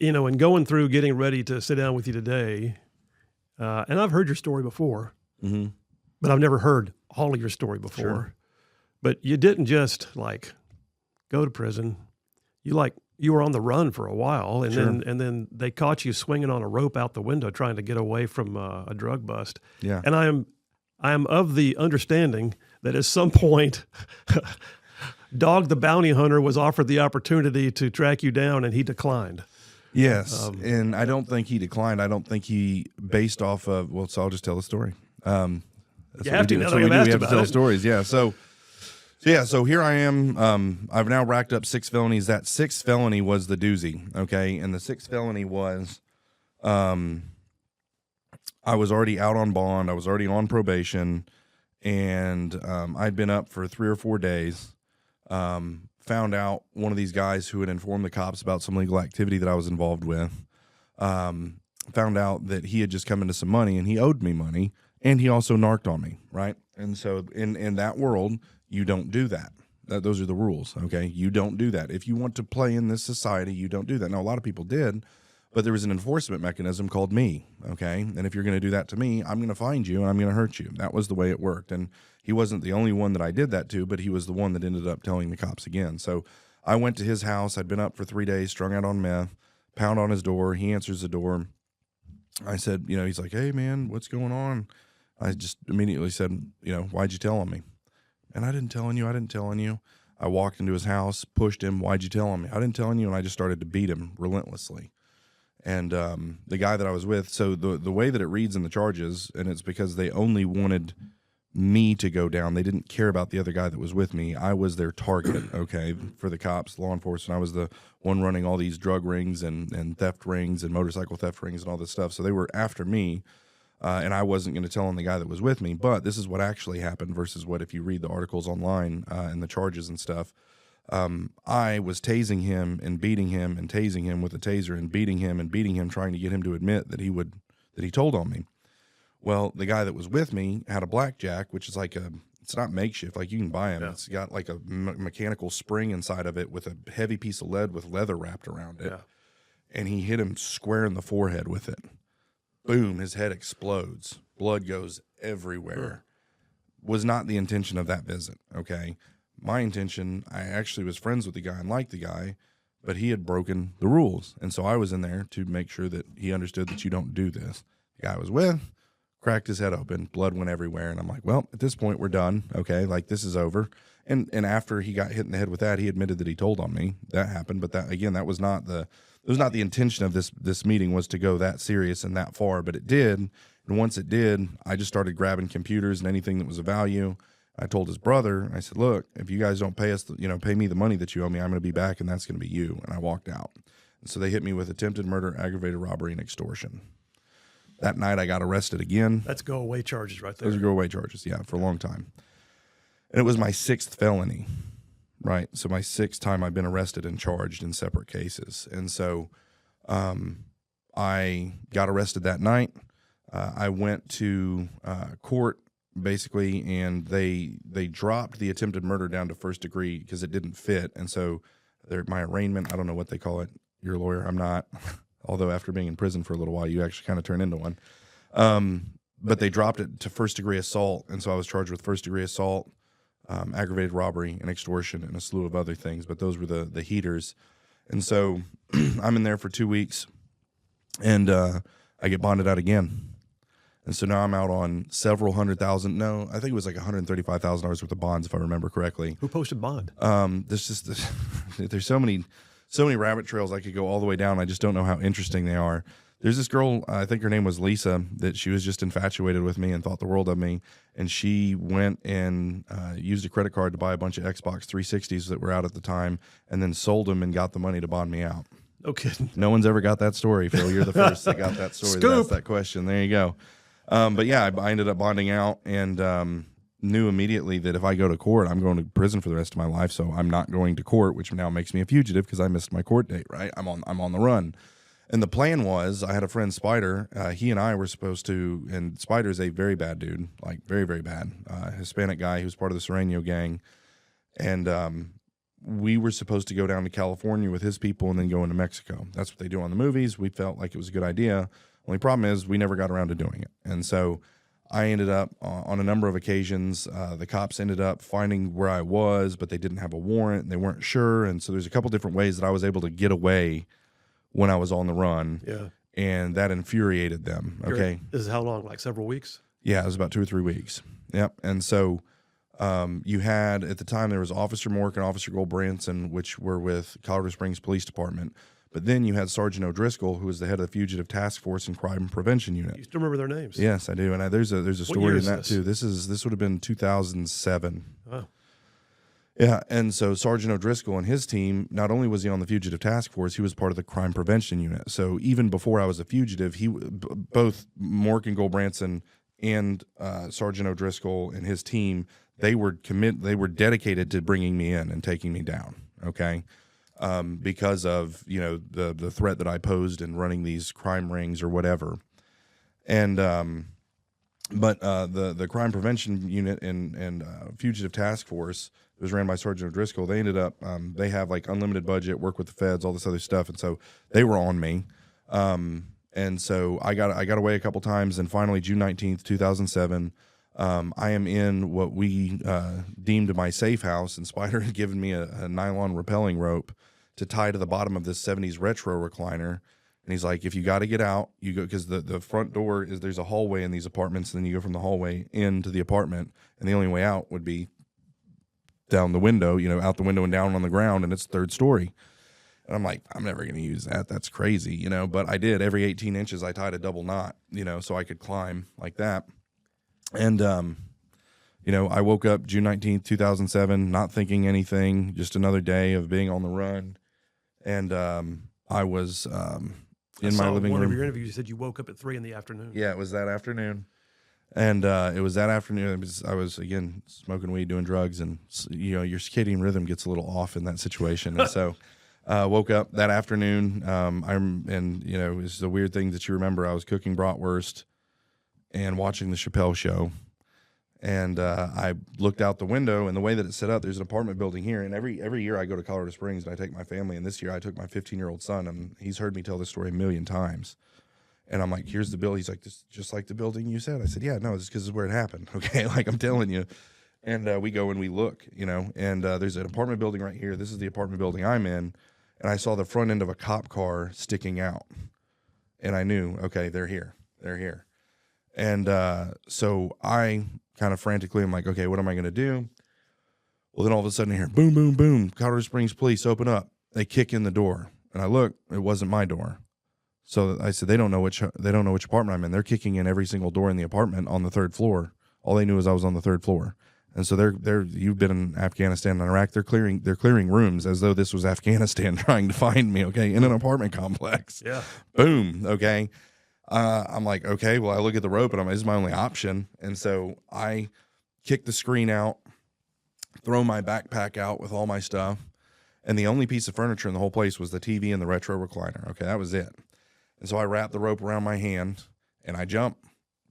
and going through getting ready to sit down with you today, and I've heard your story before, but I've never heard all of your story before. Sure. But you didn't just go to prison. You were on the run for a while, and then they caught you swinging on a rope out the window trying to get away from a drug bust. Yeah. And I am of the understanding that at some point, Dog the Bounty Hunter was offered the opportunity to track you down, and he declined. Yes, and I don't think he declined. I don't think he, based off of, well, so I'll just tell the story. That's You what have we to. do. Now That's that what we I've do. asked We have to about tell it. stories. Yeah. So here I am. I've now racked up 6 felonies. That 6th felony was the doozy. Okay. And the 6th felony was, I was already out on bond. I was already on probation, and I'd been up for 3 or 4 days. Found out one of these guys who had informed the cops about some legal activity that I was involved with. Found out that he had just come into some money, and he owed me money, and he also narked on me, right? And so in that world, you don't do that. Those are the rules, okay? You don't do that. If you want to play in this society, you don't do that. Now, a lot of people did, but there was an enforcement mechanism called me, okay? And if you're going to do that to me, I'm going to find you, and I'm going to hurt you. That was the way it worked. And he wasn't the only one that I did that to, but he was the one that ended up telling the cops again. So I went to his house. I'd been up for 3 days, strung out on meth, pound on his door. He answers the door. I said, he's like, "Hey, man, what's going on?" I just immediately said, "Why'd you tell on me?" "And I didn't tell on you. I didn't tell on you." I walked into his house, pushed him. "Why'd you tell on me?" "I didn't tell on you." And I just started to beat him relentlessly. And the guy that I was with, so the way that it reads in the charges, and it's because they only wanted me to go down. They didn't care about the other guy that was with me. I was their target, okay, for the cops, law enforcement. I was the one running all these drug rings and theft rings and motorcycle theft rings and all this stuff. So they were after me, and I wasn't going to tell on the guy that was with me. But this is what actually happened versus what if you read the articles online and the charges and stuff. I was tasing him and beating him and tasing him with a taser and beating him, trying to get him to admit that he told on me. Well, the guy that was with me had a blackjack, which is it's not makeshift, like you can buy them. Yeah. It's got like a mechanical spring inside of it with a heavy piece of lead with leather wrapped around it. Yeah. And he hit him square in the forehead with it. Boom, his head explodes. Blood goes everywhere. Was not the intention of that visit, okay? My intention, I actually was friends with the guy and liked the guy, but he had broken the rules. And so I was in there to make sure that he understood that you don't do this. The guy I was with cracked his head open, blood went everywhere, and I'm like, well, at this point we're done, okay, this is over. And after he got hit in the head with that, he admitted that he told on me. That happened, but that was not the intention of this meeting, was to go that serious and that far, but it did. And once it did, I just started grabbing computers and anything that was of value. I told his brother, I said, "Look, if you guys don't pay us, pay me the money that you owe me, I'm going to be back, and that's going to be you." And I walked out. And so they hit me with attempted murder, aggravated robbery, and extortion. That night, I got arrested again. That's go-away charges right there. Those are go-away charges, yeah, for a long time. And it was my 6th felony, right? So my 6th time I've been arrested and charged in separate cases. And so I got arrested that night. I went to court, basically, and they dropped the attempted murder down to 1st degree because it didn't fit. And so my arraignment, I don't know what they call it. You're a lawyer. I'm not. Although after being in prison for a little while, you actually kind of turn into one. But they dropped it to 1st degree assault. And so I was charged with 1st degree assault, aggravated robbery, and extortion, and a slew of other things. But those were the heaters. And so I'm in there for 2 weeks, and I get bonded out again. And so now I'm out on several $100,000. No, I think it was like $135,000 worth of bonds, if I remember correctly. Who posted bond? There's so many rabbit trails I could go all the way down. I just don't know how interesting they are. There's this girl, I think her name was Lisa, that she was just infatuated with me and thought the world of me. And she went and used a credit card to buy a bunch of Xbox 360s that were out at the time, and then sold them and got the money to bond me out. No kidding. No one's ever got that story, Phil. You're the first that got that story. Scoop. That's that question. There you go. But yeah, I ended up bonding out, and knew immediately that if I go to court, I'm going to prison for the rest of my life. So I'm not going to court, which now makes me a fugitive because I missed my court date. Right? I'm on the run. And the plan was, I had a friend, Spider. He and I were supposed to, and Spider's a very bad dude, like very, very bad, Hispanic guy who's part of the Sereno gang. And we were supposed to go down to California with his people and then go into Mexico. That's what they do on the movies. We felt like it was a good idea. Only problem is we never got around to doing it. And so I ended up on a number of occasions, the cops ended up finding where I was, but they didn't have a warrant and they weren't sure. And so there's a couple different ways that I was able to get away when I was on the run. Yeah. And that infuriated them. Okay. This is how long? Like several weeks? Yeah, it was about 2 or 3 weeks. Yep. And so you had, at the time, there was Officer Mork and Officer Gold Branson, which were with Colorado Springs Police Department. But then you had Sergeant O'Driscoll, who was the head of the Fugitive Task Force and Crime Prevention Unit. You still remember their names? Yes, I do. And there's a What story year in is that this? too. This would have been 2007. Oh. Yeah, and so Sergeant O'Driscoll and his team, not only was he on the Fugitive Task Force, he was part of the Crime Prevention Unit. So even before I was a fugitive, both Mork and Gold Branson and Sergeant O'Driscoll and his team, they were dedicated to bringing me in and taking me down. Okay, because of the threat that I posed in running these crime rings or whatever, and but the Crime Prevention Unit and Fugitive Task Force, it was ran by Sergeant O'Driscoll. They ended up they have like unlimited budget, work with the feds, all this other stuff, and so they were on me. And so I got away a couple times, and finally June 19th, 2007, I am in what we deemed my safe house, and Spider had given me a nylon rappelling rope to tie to the bottom of this 70s retro recliner. And he's like, if you got to get out, you go, because the front door is, there's a hallway in these apartments, and then you go from the hallway into the apartment, and the only way out would be down the window, out the window and down on the ground, and it's third story. And I'm like, I'm never going to use that. That's crazy, but I did. Every 18 inches, I tied a double knot, so I could climb like that. And, I woke up June 19th, 2007, not thinking anything, just another day of being on the run. And I was in my living One of room. your interviews, you said you woke up at 3 in the afternoon. Yeah, it was that afternoon. And it was that afternoon. I was, again, smoking weed, doing drugs, and, your circadian rhythm gets a little off in that situation. And so woke up that afternoon. It's the weird thing that you remember. I was cooking bratwurst and watching the Chappelle Show. And I looked out the window, and the way that it's set up, there's an apartment building here. And every year I go to Colorado Springs and I take my family. And this year I took my 15-year-old son, and he's heard me tell this story a million times. And I'm like, here's the bill. He's like, this is just like the building you said. I said, yeah, no, it's because it's where it happened. Okay, like I'm telling you. And we go and we look, and there's an apartment building right here. This is the apartment building I'm in. And I saw the front end of a cop car sticking out. And I knew, okay, they're here. They're here. And so I kind of frantically, I'm like, okay, what am I going to do? Well, then all of a sudden I hear, boom, boom, boom, Colorado Springs police, open up. They kick in the door. And I look, it wasn't my door. So I said, they don't know which apartment I'm in. They're kicking in every single door in the apartment on the third floor. All they knew is I was on the third floor. And so you've been in Afghanistan and Iraq. They're clearing rooms as though this was Afghanistan trying to find me, okay, in an apartment complex. Yeah. Boom, okay. I'm like, okay, well, I look at the rope, and this is my only option. And so I kick the screen out, throw my backpack out with all my stuff, and the only piece of furniture in the whole place was the TV and the retro recliner. Okay, that was it. And so I wrap the rope around my hand, and I jump.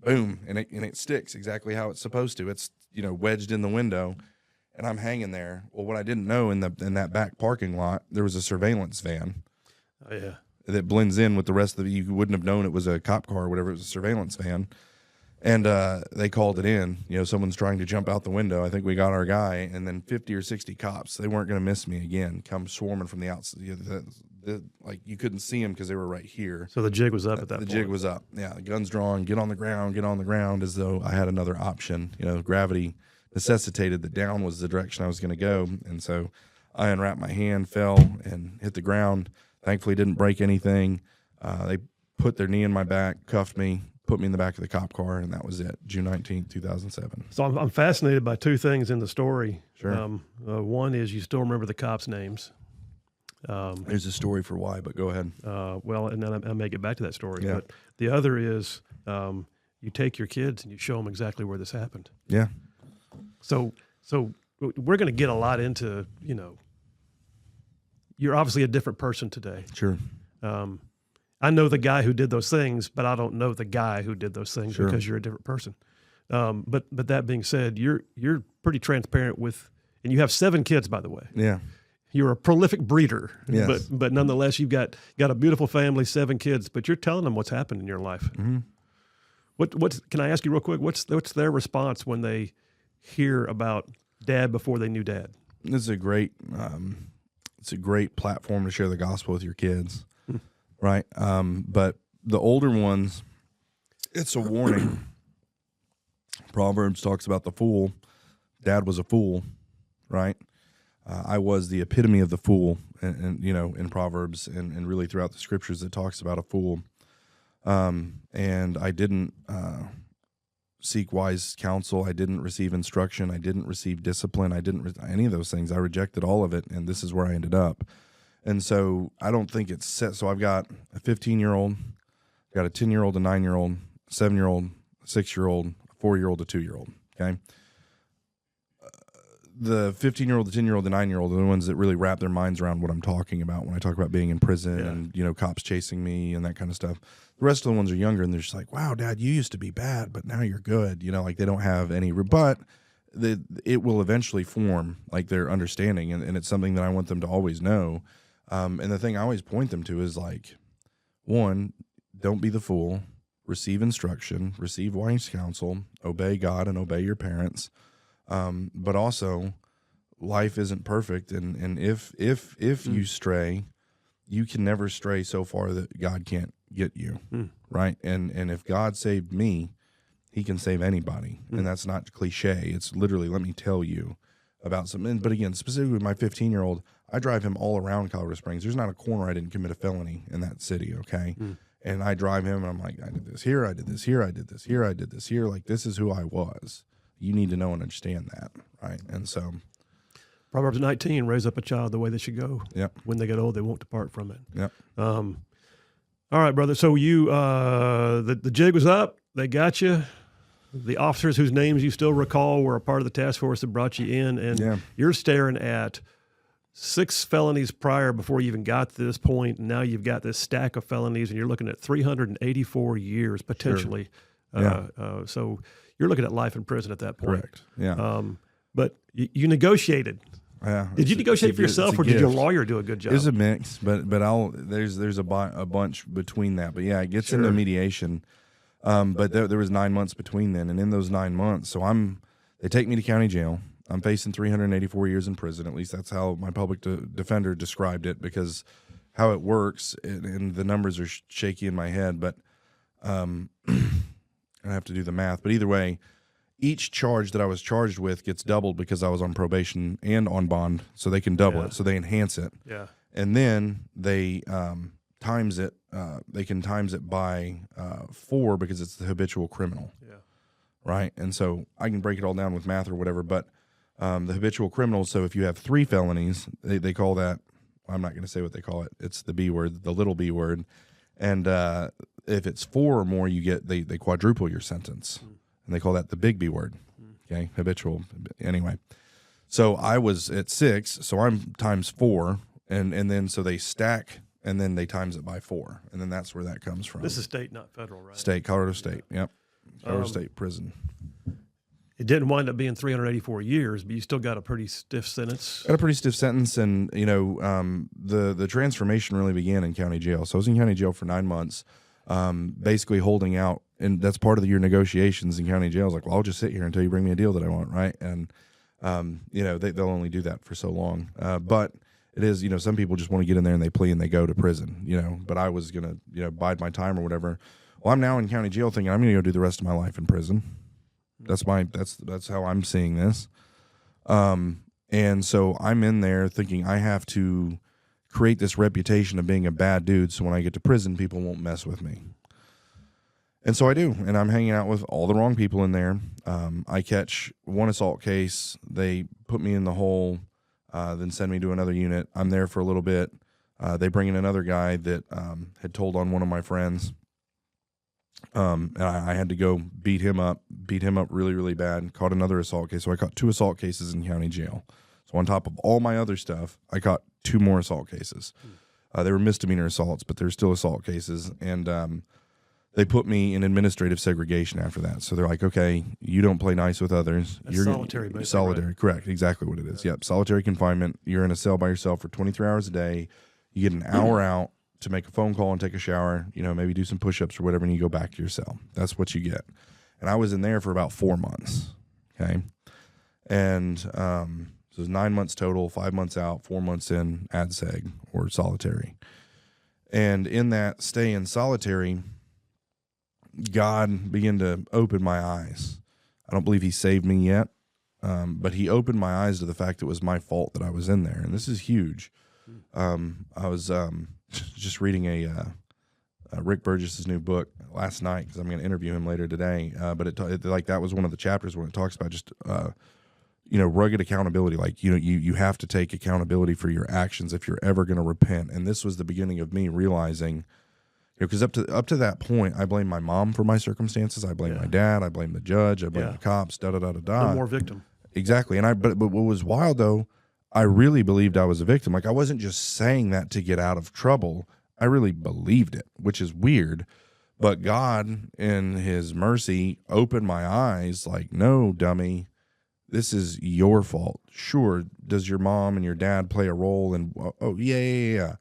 Boom, and it sticks exactly how it's supposed to. It's wedged in the window, and I'm hanging there. Well, what I didn't know, in that back parking lot, there was a surveillance van. Oh, yeah. That blends in with the rest of you wouldn't have known it was a cop car or whatever. It was a surveillance van. And they called it in. Someone's trying to jump out the window. I think we got our guy. And then 50 or 60 cops, they weren't going to miss me again, come swarming from the outside. Like you couldn't see them because they were right here. So the jig was up at that point. The jig was up. Yeah, the gun's drawn, get on the ground, as though I had another option. Gravity necessitated that down was the direction I was going to go. And so I unwrapped my hand, fell, and hit the ground. Thankfully, didn't break anything. They put their knee in my back, cuffed me, put me in the back of the cop car, and that was it. June 19th, 2007. So I'm fascinated by two things in the story. Sure. One is you still remember the cops' names. There's a story for why, but go ahead. And then I may get back to that story. Yeah. But the other is you take your kids and you show them exactly where this happened. Yeah. So we're going to get a lot into, you're obviously a different person today. Sure. I know the guy who did those things, but I don't know the guy who did those things. Sure. Because you're a different person. But that being said, you're pretty transparent with, and you have 7 kids, by the way. Yeah. you're a prolific breeder, Yes. but nonetheless, you've got a beautiful family, 7 kids, but you're telling them what's happened in your life. Mm-hmm. What's can I ask you real quick? What's their response when they hear about Dad before they knew Dad? This is a great, it's a great platform to share the gospel with your kids, right? But the older ones, it's a warning. Proverbs talks about the fool. Dad was a fool, right? I was the epitome of the fool, and you know, in Proverbs and really throughout the scriptures, it talks about a fool. And I didn't seek wise counsel. I didn't receive instruction. I didn't receive discipline. I didn't any of those things. I rejected all of it, and this is where I ended up. And so I don't think it's set. So I've got a 15-year-old, got a 10-year-old, a 9-year-old, a 7-year-old, a 6-year-old, a 4-year-old, a 2-year-old. Okay. The 15-year-old, the 10-year-old, the 9-year-old are the ones that really wrap their minds around what I'm talking about when I talk about being in prison and, you know, cops chasing me and that kind of stuff. The rest of the ones are younger, and they're just like, wow, Dad, you used to be bad, but now you're good. You know, like they don't have any rebut. It will eventually form like their understanding, and it's something that I want them to always know. And the thing I always point them to is like, 1, don't be the fool, receive instruction, receive wise counsel, obey God and obey your parents. But also, life isn't perfect, and if you stray, you can never stray so far that God can't get you, right? And if God saved me, He can save anybody, and that's not cliche. It's literally, let me tell you about something. But again, specifically my 15-year-old, I drive him all around Colorado Springs. There's not a corner I didn't commit a felony in that city, okay? And I drive him, and I'm like, I did this here, I did this here, I did this here, I did this here. Like, this is who I was. You need to know and understand that, right? And so, Proverbs 19, raise up a child the way they should go. Yep. When they get old, they won't depart from it. Yep. All right, brother. So you, the jig was up. They got you. The officers whose names you still recall were a part of the task force that brought you in, and you're staring at 6 felonies prior before you even got to this point, and now you've got this stack of felonies, and you're looking at 384 years potentially. Sure. So you're looking at life in prison at that point. Correct. Yeah. But you negotiated. Yeah. Did you negotiate for yourself, or did your lawyer do a good job? It's a mix, but there's a bunch between that. But yeah, it gets into mediation. But there was 9 months between then, and in those 9 months, they take me to county jail. I'm facing 384 years in prison. At least that's how my public defender described it, because how it works, and the numbers are shaky in my head, but I have to do the math. But either way, each charge that I was charged with gets doubled because I was on probation and on bond, so they can double it, so they enhance it. Yeah. And then they times it. They can times it by 4 because it's the habitual criminal. Yeah. Right. And so I can break it all down with math or whatever, but the habitual criminal. So if you have 3 felonies, they call that. I'm not going to say what they call it. It's the B word, the little B word. And if it's 4 or more, you get they quadruple your sentence, and they call that the big B word. Okay, habitual. Anyway, so I was at 6, so I'm times 4, and then so they stack, and then they times it by 4, and then that's where that comes from. This is state, not federal, right? State, Colorado State. Yep, Colorado State Prison. It didn't wind up being 384 years, but you still got a pretty stiff sentence. Got a pretty stiff sentence, and you know, the transformation really began in county jail. So I was in county jail for 9 months, basically holding out, and that's part of your negotiations in county jail. I was like, well, I'll just sit here until you bring me a deal that I want, right? And you know, they'll only do that for so long, but it is, you know, some people just want to get in there and they plea and they go to prison, you know. But I was gonna, you know, bide my time or whatever. Well, I'm now in county jail thinking I'm gonna go do the rest of my life in prison. That's how I'm seeing this. And so I'm in there thinking I have to create this reputation of being a bad dude, so when I get to prison, people won't mess with me. And so I do, and I'm hanging out with all the wrong people in there. I catch one assault case. They put me in the hole, then send me to another unit. I'm there for a little bit. They bring in another guy that had told on one of my friends. And I had to go beat him up really, really bad. Caught another assault case. So I caught 2 assault cases in county jail. So on top of all my other stuff, I caught 2 more assault cases. They were misdemeanor assaults, but they're still assault cases. And they put me in administrative segregation after that. So they're like, okay, you don't play nice with others. That's solitary, basically, solitary, right? correct, exactly what it is. Yep, solitary confinement. You're in a cell by yourself for 23 hours a day. You get an hour out to make a phone call and take a shower, maybe do some push-ups or whatever, and you go back to your cell. That's what you get. And I was in there for about 4 months, okay? And so it was 9 months total, 5 months out, 4 months in ADSEG or solitary. And in that stay in solitary, God began to open my eyes. I don't believe he saved me yet, but he opened my eyes to the fact it was my fault that I was in there. And this is huge. I was just reading Rick Burgess's new book last night because I'm going to interview him later today. But it like that was one of the chapters when it talks about just rugged accountability. Like you have to take accountability for your actions if you're ever going to repent. And this was the beginning of me realizing. Because up to that point, I blame my mom for my circumstances. I blame my dad. I blame the judge. I blame the cops. Da da da da da. No more victim. Exactly. And but what was wild though, I really believed I was a victim. Like I wasn't just saying that to get out of trouble. I really believed it, which is weird. But God, in His mercy, opened my eyes. Like, no, dummy, this is your fault. Sure, does your mom and your dad play a role? And yeah.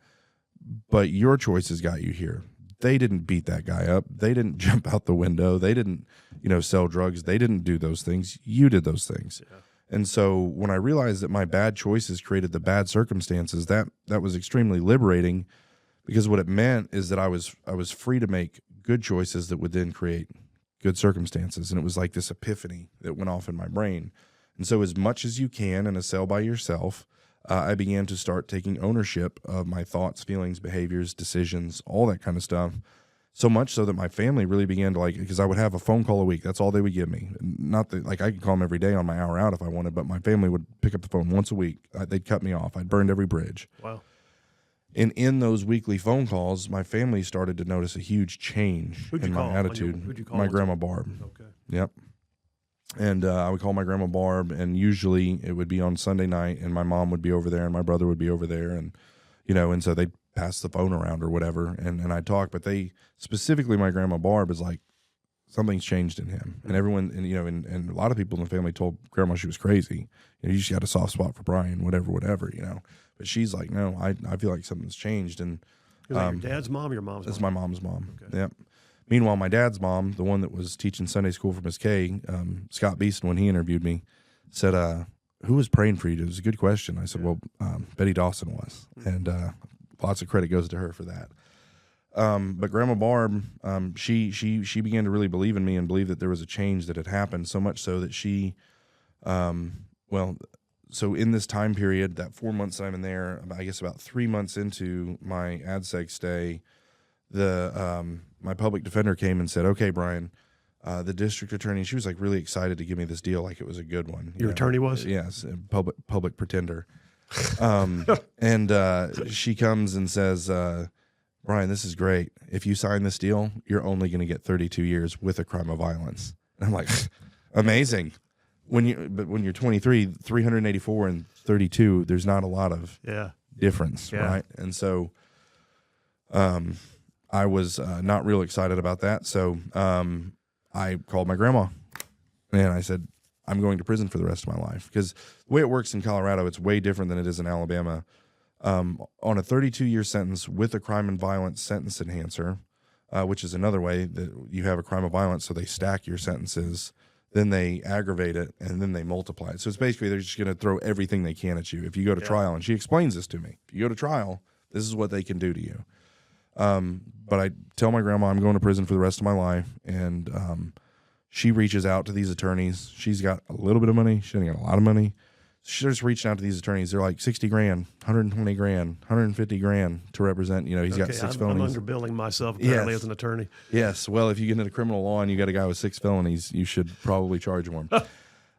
But your choices got you here. They didn't beat that guy up. They didn't jump out the window. They didn't, sell drugs. They didn't do those things. You did those things. Yeah. And so when I realized that my bad choices created the bad circumstances, that was extremely liberating, because what it meant is that I was free to make good choices that would then create good circumstances. And it was like this epiphany that went off in my brain. And so as much as you can in a cell by yourself, I began to start taking ownership of my thoughts, feelings, behaviors, decisions, all that kind of stuff. So much so that my family really began to because I would have a phone call a week. That's all they would give me. Not that I could call them every day on my hour out if I wanted, but my family would pick up the phone once a week. They'd cut me off. I'd burned every bridge. Wow. And in those weekly phone calls, my family started to notice a huge change in my attitude. Who'd you call? My grandma Barb. Okay. Yep. And I would call my grandma Barb, and usually it would be on Sunday night, and my mom would be over there, and my brother would be over there, and and so they'd pass the phone around or whatever, and I'd talk. But they specifically, my grandma Barb is like, something's changed in him, and everyone, and a lot of people in the family told grandma she was crazy. You just got a soft spot for Brian, whatever. But she's like, no, I feel like something's changed. And is that your dad's mom or your mom's mom? That's my mom's mom. Okay. Yep. Meanwhile, my dad's mom, the one that was teaching Sunday school for Miss K, Scott Beeson, when he interviewed me, said, who was praying for you? It was a good question. I said, well, Betty Dawson was. And lots of credit goes to her for that. But Grandma Barb, she began to really believe in me and believe that there was a change that had happened, so much so that she, so in this time period, that 4 months that I'm in there, I guess about 3 months into my ADSEG stay, my public defender came and said, okay, Brian, the district attorney, she was like really excited to give me this deal like it was a good one. Your attorney was? Yes, public pretender. And she comes and says, Brian, this is great. If you sign this deal, you're only going to get 32 years with a crime of violence. And I'm like, amazing. But when you're 23, 384 and 32, there's not a lot of difference, right? And so I was not real excited about that. So I called my grandma and I said, I'm going to prison for the rest of my life. Because the way it works in Colorado, it's way different than it is in Alabama. On a 32-year sentence with a crime and violence sentence enhancer, which is another way that you have a crime of violence, so they stack your sentences, then they aggravate it, and then they multiply it. So it's basically they're just going to throw everything they can at you if you go to trial. And she explains this to me. If you go to trial, this is what they can do to you. But I tell my grandma I'm going to prison for the rest of my life, and she reaches out to these attorneys. She's got a little bit of money. She doesn't got a lot of money. She just reached out to these attorneys. They're like 60 grand, 120 grand, 150 grand to represent. He's got 6 felonies. I'm underbilling myself apparently as an attorney. Yes. Well, if you get into criminal law and you got a guy with 6 felonies, you should probably charge him.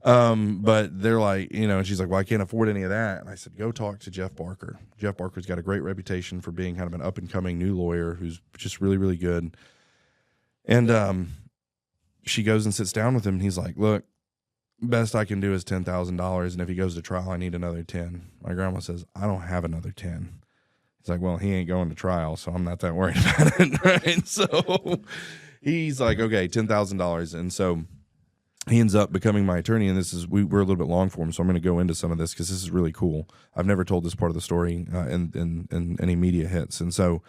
But they're like, and she's like, well, I can't afford any of that. And I said, go talk to Jeff Barker. Jeff Barker's got a great reputation for being kind of an up and coming new lawyer who's just really, really good. And she goes and sits down with him, and he's like, look, best I can do is $10,000, and if he goes to trial, I need another 10. My grandma says, I don't have another 10. He's like, well, he ain't going to trial, so I'm not that worried about it, right? So He's like, okay, $10,000. And so he ends up becoming my attorney. And this is, we're a little bit long for him. So I'm going to go into some of this because this is really cool. I've never told this part of the story in any media hits. And so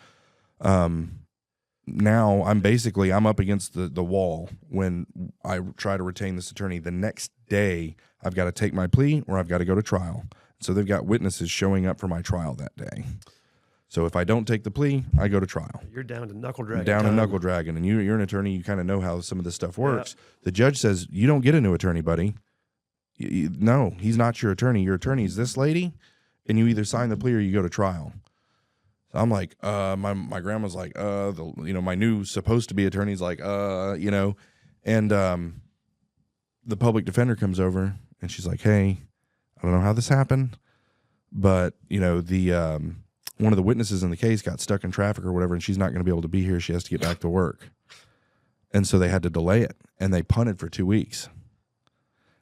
now I'm up against the wall when I try to retain this attorney. The next day, I've got to take my plea or I've got to go to trial. So they've got witnesses showing up for my trial that day. So if I don't take the plea, I go to trial. You're down to knuckle dragging. Down to knuckle dragging. And you're an attorney. You kind of know how some of this stuff works. Yeah. The judge says, you don't get a new attorney, buddy. No, he's not your attorney. Your attorney is this lady, and you either sign the plea or you go to trial. So I'm like, my grandma's like, my new supposed to be attorney's like, and the public defender comes over and she's like, hey, I don't know how this happened, but one of the witnesses in the case got stuck in traffic or whatever, and she's not going to be able to be here. She has to get back to work. And so they had to delay it, and they punted for 2 weeks.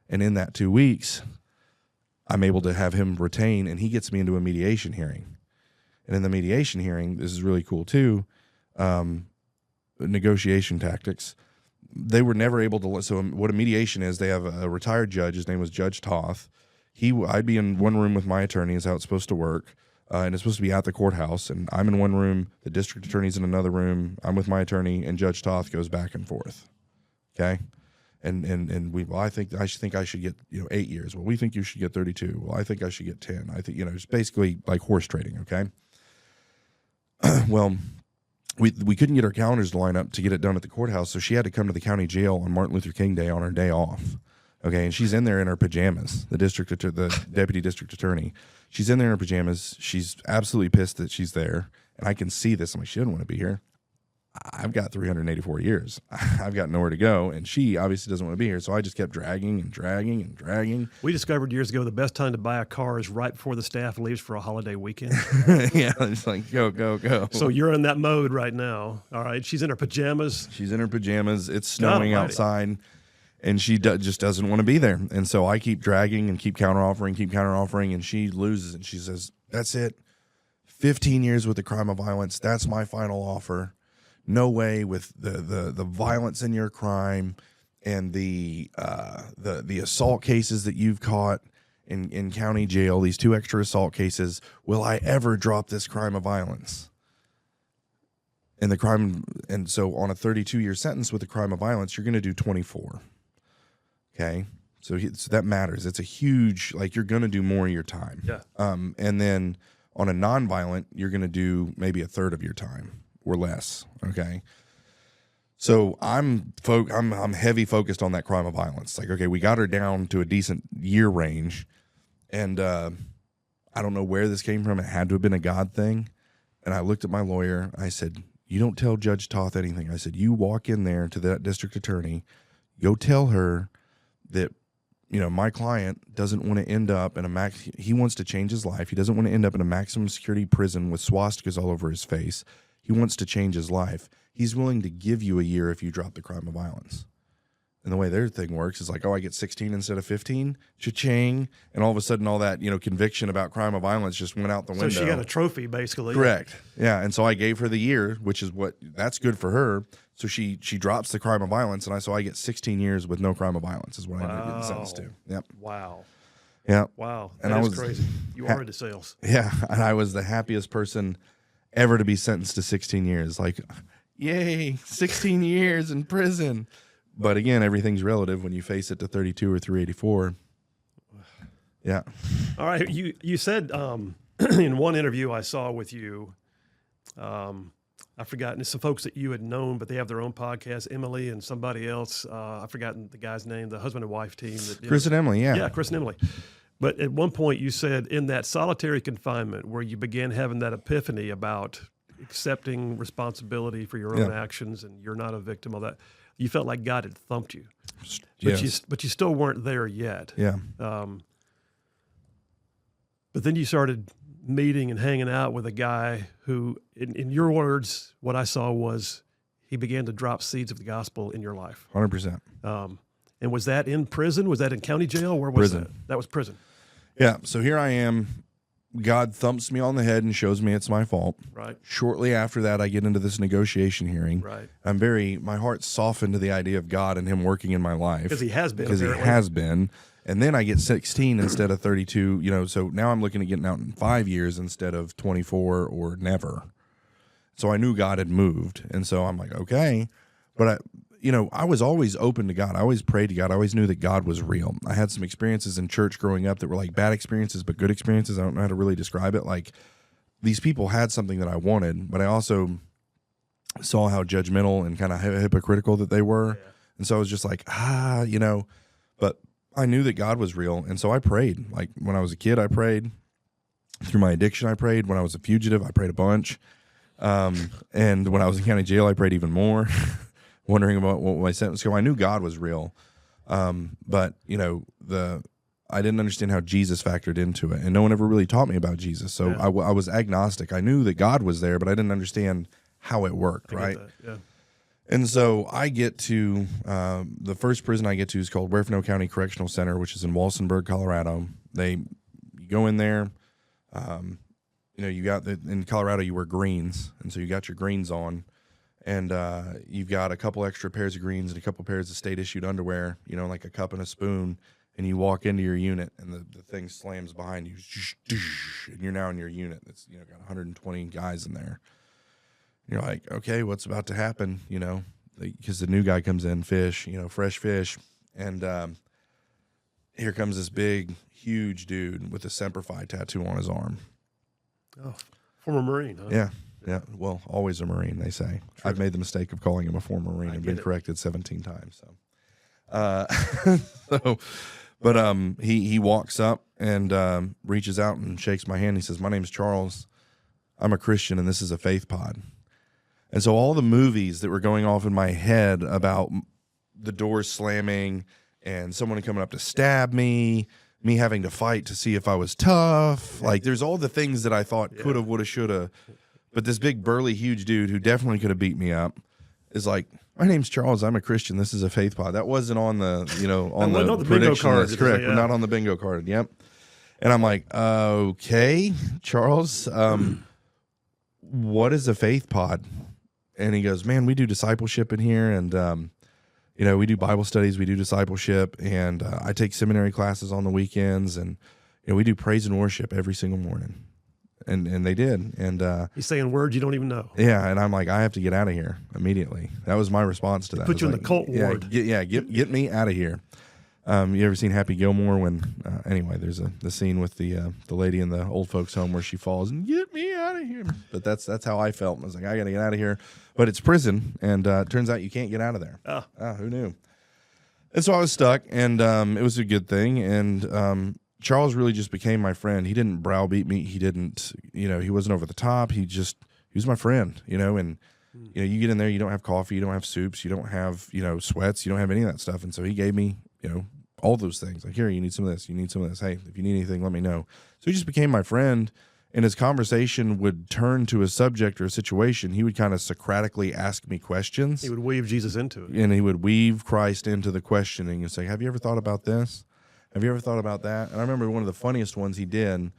And in that 2 weeks, I'm able to have him retain, and he gets me into a mediation hearing. And in the mediation hearing, this is really cool too, negotiation tactics. They were never able to, so what a mediation is, they have a retired judge. His name was Judge Toth. I'd be in one room with my attorney is how it's supposed to work. And it's supposed to be at the courthouse, and I'm in one room, the district attorney's in another room, I'm with my attorney, and Judge Toth goes back and forth. Okay? I think I should get 8 years. Well, we think you should get 32. Well, I think I should get 10. I think it's basically like horse trading, okay? Well, we couldn't get our calendars to line up to get it done at the courthouse, so she had to come to the county jail on Martin Luther King Day on her day off. Okay, and she's in there in her pajamas, the deputy district attorney. She's in there in her pajamas. She's absolutely pissed that she's there, and I can see this. I'm like, she doesn't want to be here. I've got 384 years. I've got nowhere to go, and she obviously doesn't want to be here, so I just kept dragging and dragging and dragging. We discovered years ago the best time to buy a car is right before the staff leaves for a holiday weekend. Yeah, it's like, go, go, go. So you're in that mode right now. All right, she's in her pajamas. She's in her pajamas. It's snowing outside. And she just doesn't want to be there. And so I keep dragging and keep counteroffering, and she loses. And she says, that's it. 15 years with the crime of violence. That's my final offer. No way with the violence in your crime and the assault cases that you've caught in county jail, these 2 extra assault cases, will I ever drop this crime of violence? And so on a 32-year sentence with a crime of violence, you're going to do 24. Okay, so that matters. It's a huge, you're going to do more of your time. Yeah. And then on a nonviolent, you're going to do maybe a third of your time or less. Okay. So I'm heavy focused on that crime of violence. Like, okay, we got her down to a decent year range, and I don't know where this came from. It had to have been a God thing. And I looked at my lawyer. I said, you don't tell Judge Toth anything. I said, you walk in there to that district attorney, go tell her that, my client doesn't want to end up in he wants to change his life. He doesn't want to end up in a maximum security prison with swastikas all over his face. He wants to change his life. He's willing to give you a year if you drop the crime of violence. And the way their thing works is like, oh, I get 16 instead of 15, cha-ching. And all of a sudden all that, conviction about crime of violence just went out the window. So she got a trophy, basically. Correct. Yeah. And so I gave her the year, which is that's good for her. So she drops the crime of violence, and I get 16 years with no crime of violence is what I ended up getting sentenced to. Yep. Wow. Yeah. Wow. And that is crazy. You are into sales. Yeah. And I was the happiest person ever to be sentenced to 16 years. Like, yay, 16 years in prison. But again, everything's relative when you face it to 32 or 384. Yeah. All right. You said in one interview I saw with you, I've forgotten, it's some folks that you had known, but they have their own podcast, Emily and somebody else. I've forgotten the guy's name, the husband and wife team. Chris and Emily, yeah. Yeah, Chris and Emily. But at one point you said in that solitary confinement where you began having that epiphany about accepting responsibility for your own actions and you're not a victim of that, you felt like God had thumped you. But you still weren't there yet. Yeah. But then you started meeting and hanging out with a guy who, in your words, what I saw was he began to drop seeds of the gospel in your life. 100%. And was that in prison? Was that in county jail? Where was prison? That was prison. Yeah. So here I am. God thumps me on the head and shows me it's my fault. Right. Shortly after that, I get into this negotiation hearing. Right. My heart's softened to the idea of God and him working in my life. Because he has been. Because he has been. And then I get 16 instead of 32, so now I'm looking at getting out in 5 years instead of 24 or never. So I knew God had moved. And so I'm like, okay. But I was always open to God. I always prayed to God. I always knew that God was real. I had some experiences in church growing up that were like bad experiences, but good experiences. I don't know how to really describe it. Like these people had something that I wanted, but I also saw how judgmental and kind of hypocritical that they were. Yeah. And so I was just like, but I knew that God was real. And so I prayed. Like when I was a kid, I prayed. Through my addiction, I prayed. When I was a fugitive, I prayed a bunch. And when I was in county jail, I prayed even more, wondering about what my sentence. So I knew God was real. But I didn't understand how Jesus factored into it. And no one ever really taught me about Jesus. So yeah. I was agnostic. I knew that God was there, but I didn't understand how it worked. Right. Yeah. And so I get to the first prison I get to is called Huerfano County Correctional Center, which is in Walsenburg, Colorado. You go in there, you got in Colorado you wear greens, and so you got your greens on, and you've got a couple extra pairs of greens and a couple pairs of state issued underwear, like a cup and a spoon, and you walk into your unit, and the thing slams behind you, and you're now in your unit. It's got 120 guys in there. You're like, okay, what's about to happen? Because the new guy comes in, fish, fresh fish. And here comes this big, huge dude with a Semper Fi tattoo on his arm. Oh, former Marine, huh? Yeah. Yeah. Well, always a Marine, they say. True. I've made the mistake of calling him a former Marine and been corrected 17 times. So, he walks up and reaches out and shakes my hand. He says, "My name's Charles. I'm a Christian, and this is a faith pod." And so all the movies that were going off in my head about the doors slamming and someone coming up to stab me having to fight to see if I was tough, like there's all the things that I thought could have, would have, should have. But this big, burly, huge dude who definitely could have beat me up is like, "My name's Charles. I'm a Christian. This is a faith pod." That wasn't on the, on the bingo card. That's correct. Yeah. Not on the bingo card. Yep. And I'm like, okay, Charles, what is a faith pod? And he goes, "Man, we do discipleship in here, and we do Bible studies, we do discipleship, and I take seminary classes on the weekends, and we do praise and worship every single morning." And they did. And he's saying words you don't even know. Yeah, and I'm like, I have to get out of here immediately. That was my response to that. Put you in the cult ward. Get me out of here. You ever seen Happy Gilmore when? Anyway, there's the scene with the lady in the old folks' home where she falls and "Get me out of here." But that's how I felt. I was like, I got to get out of here. But it's prison, and it turns out you can't get out of there. Who knew? And so I was stuck, and it was a good thing. And Charles really just became my friend. He didn't browbeat me. He didn't, he wasn't over the top. He was my friend, and. You get in there, you don't have coffee, you don't have soups, you don't have, sweats, you don't have any of that stuff. And so he gave me, all those things. Like, here, you need some of this, you need some of this. Hey, if you need anything, let me know. So he just became my friend, and his conversation would turn to a subject or a situation. He would kind of Socratically ask me questions. He would weave Jesus into it. And he would weave Christ into the questioning and say, "Have you ever thought about this? Have you ever thought about that?" And I remember one of the funniest ones he did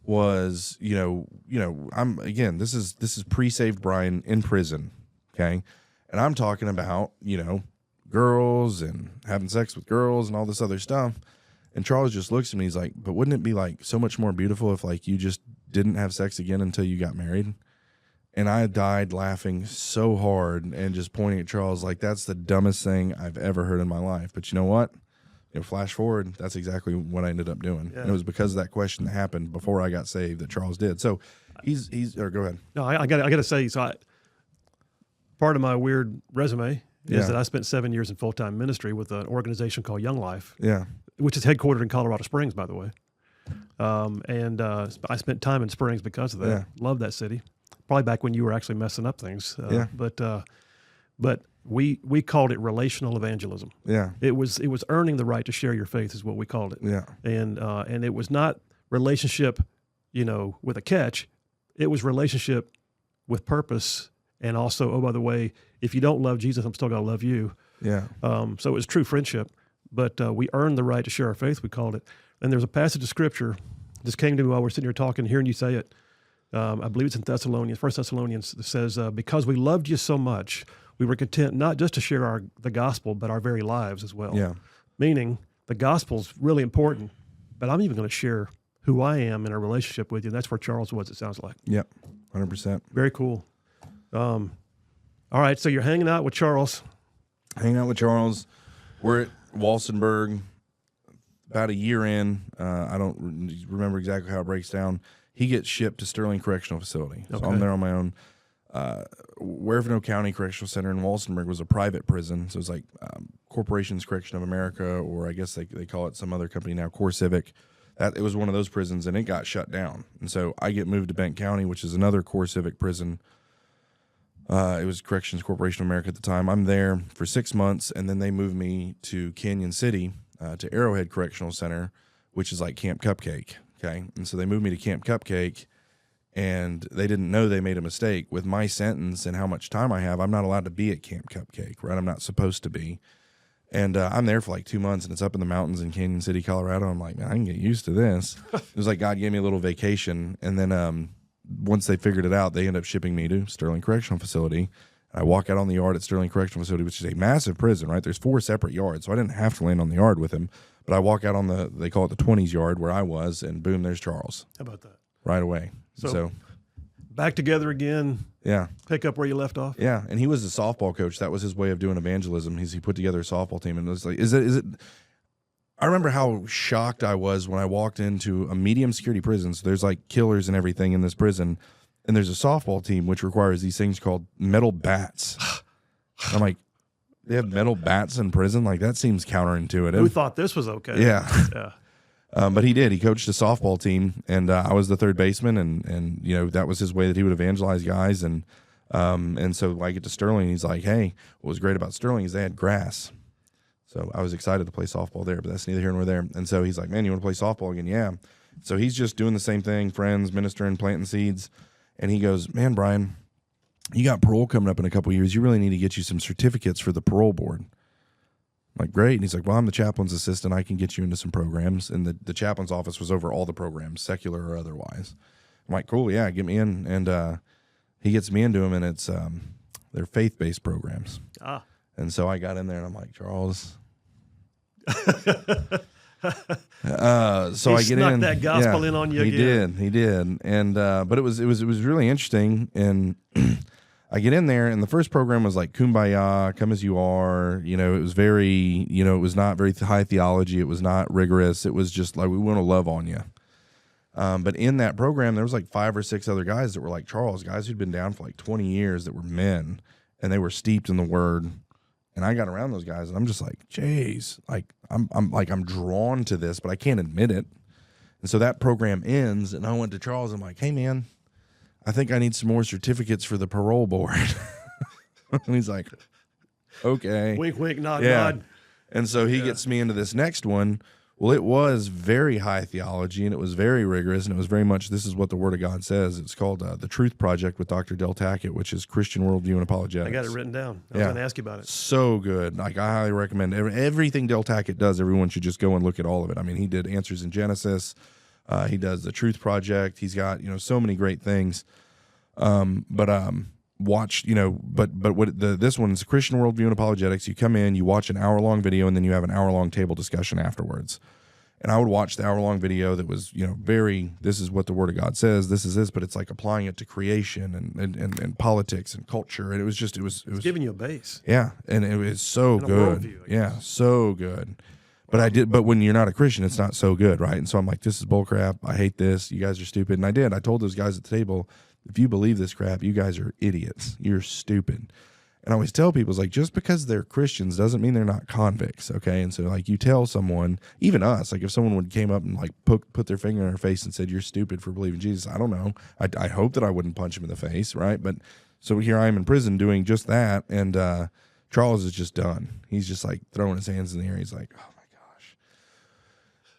was, this is pre-saved Brian in prison, okay? And I'm talking about, girls and having sex with girls and all this other stuff. And Charles just looks at me, he's like, "But wouldn't it be like so much more beautiful if like you just didn't have sex again until you got married?" And I died laughing so hard and just pointing at Charles like, that's the dumbest thing I've ever heard in my life. But you know what? Flash forward, that's exactly what I ended up doing. Yeah. And it was because of that question that happened before I got saved that Charles did. So go ahead. No, I got to say, part of my weird resume is that I spent 7 years in full-time ministry with an organization called Young Life. Yeah. Which is headquartered in Colorado Springs, by the way. I spent time in Springs because of that. Yeah. Loved that city. Probably back when you were actually messing up things. But we called it relational evangelism. Yeah. It was earning the right to share your faith is what we called it. Yeah. And it was not relationship, with a catch. It was relationship with purpose, and also, oh, by the way, if you don't love Jesus, I'm still going to love you. Yeah. So it was true friendship, but we earned the right to share our faith, we called it. And there's a passage of scripture This came to me while we're sitting here talking, hearing you say it. I believe it's in Thessalonians, 1 Thessalonians. It says, because we loved you so much, we were content not just to share the gospel, but our very lives as well. Yeah. Meaning the gospel's really important, but I'm even going to share who I am in a relationship with you. That's where Charles was, it sounds like. Yep. 100%. Very cool. All right, so you're hanging out with Charles. Hanging out with Charles. We're at Walsenburg about a year in. I don't remember exactly how it breaks down. He gets shipped to Sterling Correctional Facility. So I'm there on my own. Huerfano County Correctional Center in Walsenburg was a private prison. So it's like Corporations Correction of America, or I guess they call it some other company now, CoreCivic. It was one of those prisons, and it got shut down. And so I get moved to Benton County, which is another CoreCivic prison. It was Corrections Corporation of America at the time. I'm there for 6 months, and then they moved me to Canyon City, to Arrowhead Correctional Center, which is like Camp Cupcake. Okay, and so they moved me to Camp Cupcake, and they didn't know they made a mistake. With my sentence and how much time I have, I'm not allowed to be at Camp Cupcake, right? I'm not supposed to be. And I'm there for like 2 months, and it's up in the mountains in Canyon City, Colorado. I'm like, man, I can get used to this. It was like God gave me a little vacation, and then once they figured it out, they ended up shipping me to Sterling Correctional Facility. I walk out on the yard at Sterling Correctional Facility, which is a massive prison, right? There's 4 separate yards, so I didn't have to land on the yard with him. But I walk out on they call it the 20s yard where I was, and boom, there's Charles. How about that? Right away. So back together again. Yeah. Pick up where you left off. Yeah, and he was a softball coach. That was his way of doing evangelism. He put together a softball team, and it was like, is it? I remember how shocked I was when I walked into a medium security prison. So there's like killers and everything in this prison, and there's a softball team which requires these things called metal bats. I'm like, they have metal bats in prison? Like, that seems counterintuitive. Who thought this was okay? Yeah. Yeah. But he did. He coached a softball team, and I was the third baseman, and you know, that was his way that he would evangelize guys. And so I get to Sterling, and he's like, hey, what was great about Sterling is they had grass. So I was excited to play softball there, but that's neither here nor there. And so he's like, man, you want to play softball again? Yeah. So he's just doing the same thing, friends, ministering, planting seeds. And he goes, man, Brian, you got parole coming up in a couple of years. You really need to get you some certificates for the parole board. I'm like, great. And he's like, well, I'm the chaplain's assistant. I can get you into some programs. And the chaplain's office was over all the programs, secular or otherwise. I'm like, cool, yeah, get me in. And he gets me into them, and it's they're faith-based programs. Ah. And so I got in there, and I'm like, Charles. So I get snuck in. that gospel in on you again. He did. And but it was really interesting. And I get in there, and the first program was like Kumbaya, come as you are. You know, it was very, you know, it was not very high theology. It was not rigorous. It was just like, we want to love on you. But in that program, there was like 5 or 6 other guys that were like Charles, guys who'd been down for like 20 years that were men, and they were steeped in the word. And I got around those guys, and I'm just like, geez, like I'm drawn to this, but I can't admit it. And so that program ends, and I went to Charles. I'm like, hey man, I think I need some more certificates for the parole board. And he's like, okay, wink, wink, nod, nod. And so he gets me into this next one. Well, it was very high theology, and it was very rigorous, and it was very much, this is what the Word of God says. It's called The Truth Project with Dr. Del Tackett, which is Christian Worldview and Apologetics. I got it written down. I was going to ask you about it. So good. Like, I highly recommend everything Del Tackett does. Everyone should just go and look at all of it. I mean, he did Answers in Genesis. He does The Truth Project. He's got, you know, so many great things. Watch, you know, but what this one is Christian Worldview and Apologetics. You come in, you watch an hour-long video, and then you have an hour-long table discussion afterwards. And I would watch the hour-long video that was, you know, very, this is what the Word of God says, this is this, but it's like applying it to creation and politics and culture. And it was just, it was giving you a base. Yeah. And it was so good. Yeah, so good. But when you're not a Christian, it's not so good, right? And so I'm like, this is bull crap. I hate this. You guys are stupid. And I did. I told those guys at the table, if you believe this crap, you guys are idiots. You're stupid. And I always tell people, it's like, just because they're Christians doesn't mean they're not convicts, okay? And so, like, you tell someone, even us, like, if someone came up and, like, put their finger in our face and said, you're stupid for believing Jesus, I don't know. I hope that I wouldn't punch him in the face, right? But so here I am in prison doing just that, and Charles is just done. He's just, like, throwing his hands in the air. He's like, oh, my gosh.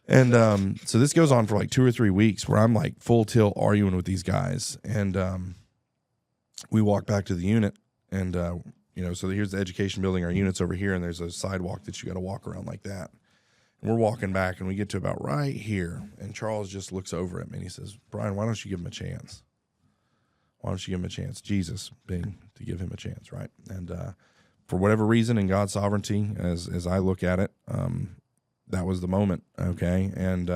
And so this goes on for, like, 2 or 3 weeks where I'm, like, full tilt arguing with these guys. And we walk back to the unit. And, you know, so here's the education building, our unit's over here, and there's a sidewalk that you got to walk around like that. And we're walking back, and we get to about right here, and Charles just looks over at me, and he says, Brian, why don't you give him a chance? Why don't you give him a chance? Jesus being to give him a chance, right? And for whatever reason, in God's sovereignty, as I look at it, that was the moment, okay? And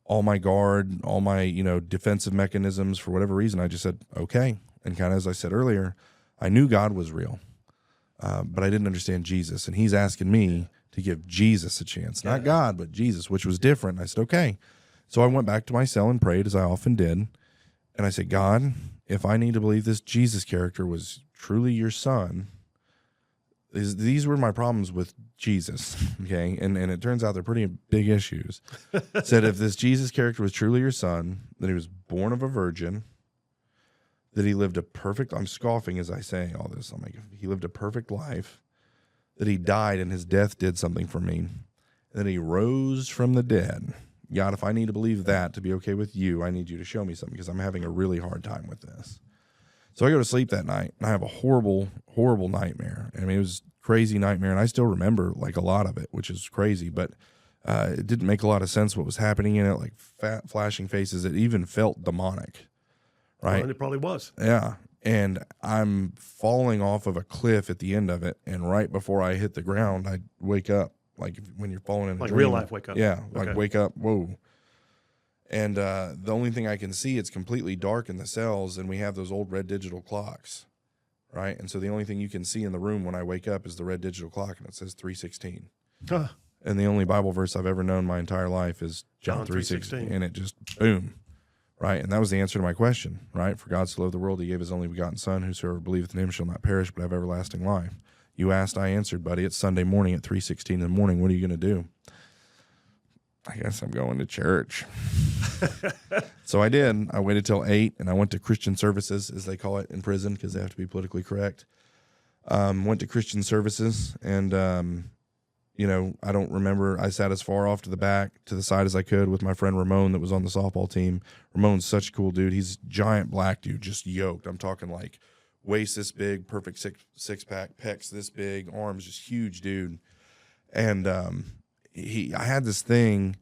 all my guard, all my, defensive mechanisms, for whatever reason, I just said, okay. And kind of as I said earlier, I knew God was real, but I didn't understand Jesus. And he's asking me to give Jesus a chance, not God, but Jesus, which was different. I said, okay. So I went back to my cell and prayed, as I often did. And I said, God, if I need to believe this Jesus character was truly your son, these were my problems with Jesus, okay? And it turns out they're pretty big issues. Said if this Jesus character was truly your son, that he was born of a virgin, that he lived a perfect, I'm scoffing as I say all this, I'm like, he lived a perfect life, that he died and his death did something for me, and that he rose from the dead. God, if I need to believe that to be okay with you, I need you to show me something because I'm having a really hard time with this. So I go to sleep that night, and I have a horrible, horrible nightmare. I mean, it was a crazy nightmare, and I still remember, like, a lot of it, which is crazy, but it didn't make a lot of sense what was happening in it, like fat, flashing faces. It even felt demonic, right? Well, it probably was. Yeah, and I'm falling off of a cliff at the end of it, and right before I hit the ground, I wake up. Like when you're falling in a like dream. real life wake up. Yeah, like Okay. wake up, whoa. And the only thing I can see, it's completely dark in the cells, and we have those old red digital clocks, right? And so the only thing you can see in the room when I wake up is the red digital clock, and it says 3:16. Huh. And the only Bible verse I've ever known my entire life is John 3:16. And it just, boom, right? And that was the answer to my question, right? For God so loved the world, he gave his only begotten Son, whosoever believeth in him shall not perish, but have everlasting life. You asked, I answered, buddy. It's Sunday morning at 3:16 in the morning. What are you going to do? I guess I'm going to church. So I did. I waited till 8, and I went to Christian services, as they call it in prison, because they have to be politically correct. Went to Christian services, and, I don't remember. I sat as far off to the back, to the side as I could with my friend Ramon that was on the softball team. Ramon's such a cool dude. He's a giant black dude, just yoked. I'm talking like waist this big, perfect six-pack, pecs this big, arms just huge, dude. And I had this thing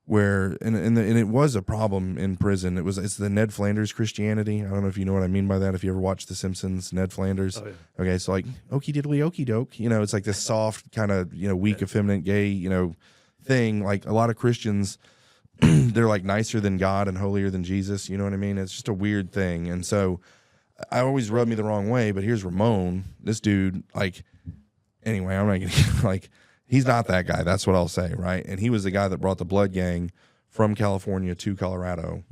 where, and it was a problem in prison. It's the Ned Flanders Christianity. I don't know if you know what I mean by that. If you ever watched The Simpsons, Ned Flanders. Oh, yeah. Okay, so like okie diddly okie doke. It's like this soft kind of weak, effeminate, gay thing. Like a lot of Christians, they're like nicer than God and holier than Jesus. You know what I mean? It's just a weird thing, and so. I always rubbed me the wrong way, but here's Ramon, this dude, anyway, I'm not gonna, he's not that guy. That's what I'll say, right? And he was the guy that brought the Blood Gang from California to Colorado,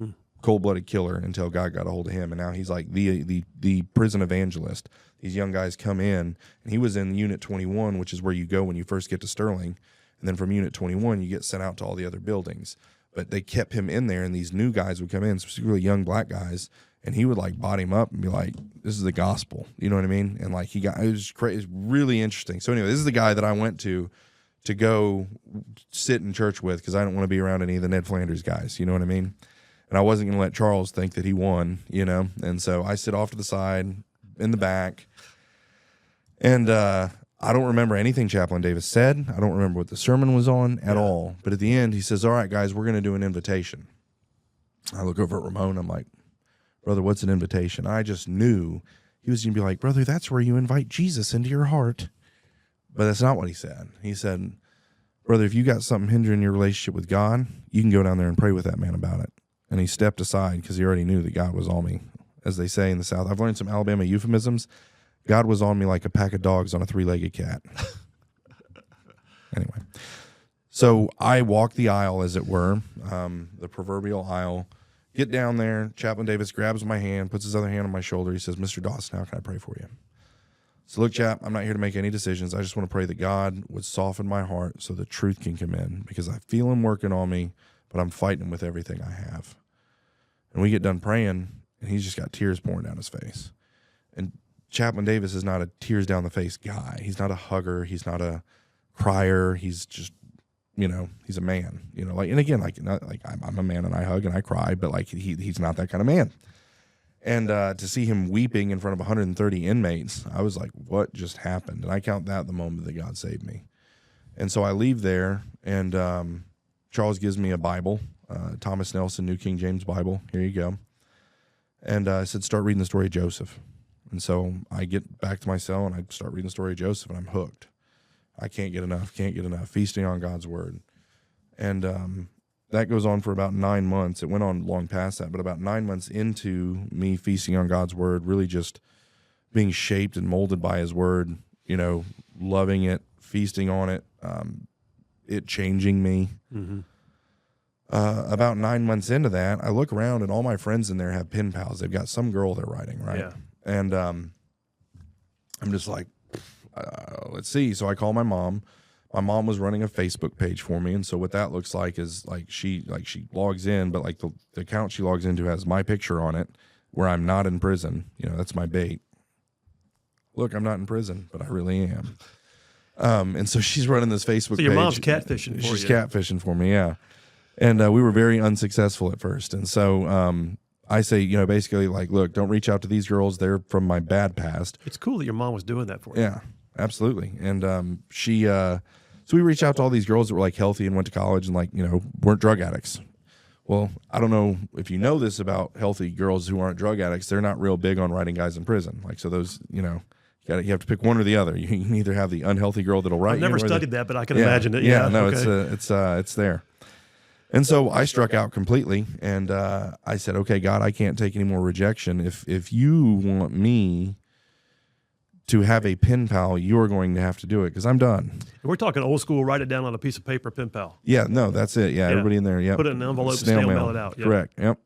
cold-blooded killer until God got a hold of him, and now he's like the prison evangelist. These young guys come in, and he was in Unit 21, which is where you go when you first get to Sterling, and then from Unit 21, you get sent out to all the other buildings. But they kept him in there, and these new guys would come in, specifically young black guys, and he would body him up and be like, this is the gospel. You know what I mean? And it was crazy. It was really interesting. So anyway, this is the guy that I went to go sit in church with because I don't want to be around any of the Ned Flanders guys. You know what I mean? And I wasn't going to let Charles think that he won, And so I sit off to the side in the back. And I don't remember anything Chaplain Davis said. I don't remember what the sermon was on at all. But at the end, he says, all right, guys, we're going to do an invitation. I look over at Ramon. I'm like, brother, what's an invitation? I just knew he was going to be like, brother, that's where you invite Jesus into your heart. But that's not what he said. He said, brother, if you got something hindering your relationship with God, you can go down there and pray with that man about it. And he stepped aside because he already knew that God was on me. As they say in the South, I've learned some Alabama euphemisms. God was on me like a pack of dogs on a 3-legged cat. Anyway, so I walk the aisle, as it were, the proverbial aisle. Get down there. Chaplain Davis grabs my hand, puts his other hand on my shoulder. He says, Mr. Dawson, how can I pray for you? So look, chap, I'm not here to make any decisions. I just want to pray that God would soften my heart so the truth can come in because I feel him working on me, but I'm fighting him with everything I have. And we get done praying, and he's just got tears pouring down his face. And Chaplain Davis is not a tears down the face guy. He's not a hugger. He's not a crier. He's just, he's a man, and again, I'm a man and I hug and I cry, but he's not that kind of man. And to see him weeping in front of 130 inmates, I was like, what just happened? And I count that the moment that God saved me. And so I leave there, and Charles gives me a Bible, Thomas Nelson, New King James Bible. Here you go. And I said, start reading the story of Joseph. And so I get back to my cell, and I start reading the story of Joseph, and I'm hooked. I can't get enough, feasting on God's word. And that goes on for about 9 months. It went on long past that, but about 9 months into me feasting on God's word, really just being shaped and molded by his word, you know, loving it, feasting on it, it changing me. Mm-hmm. About 9 months into that, I look around and all my friends in there have pen pals. They've got some girl they're writing, right? Yeah. And I'm just like, let's see. So I call my mom. My mom was running a Facebook page for me, and so what that looks like is she logs in, but like the account she logs into has my picture on it, where I'm not in prison. You know, that's my bait. Look, I'm not in prison, but I really am. And so she's running this Facebook page. So your mom's catfishing for you. She's catfishing for me, yeah. And we were very unsuccessful at first. And so I say, you know, basically like, look, don't reach out to these girls. They're from my bad past. It's cool that your mom was doing that for you. Yeah, absolutely. And so we reached out to all these girls that were like healthy and went to college and like, you know, weren't drug addicts. Well, I don't know if you know this about healthy girls who aren't drug addicts. They're not real big on writing guys in prison. Like, so those, you know, you have to pick one or the other. You can either have the unhealthy girl that'll write. I've never studied that, but I can imagine it. Yeah, no, okay. it's there. And so I struck out completely, and I said, okay, God, I can't take any more rejection. If you want me to have a pen pal, you're going to have to do it, because I'm done. We're talking old school, write it down on a piece of paper, pen pal. Yeah, no, that's it. Yeah, everybody in there, yeah. Put it in an envelope, snail mail it out. Yep. Correct, yep.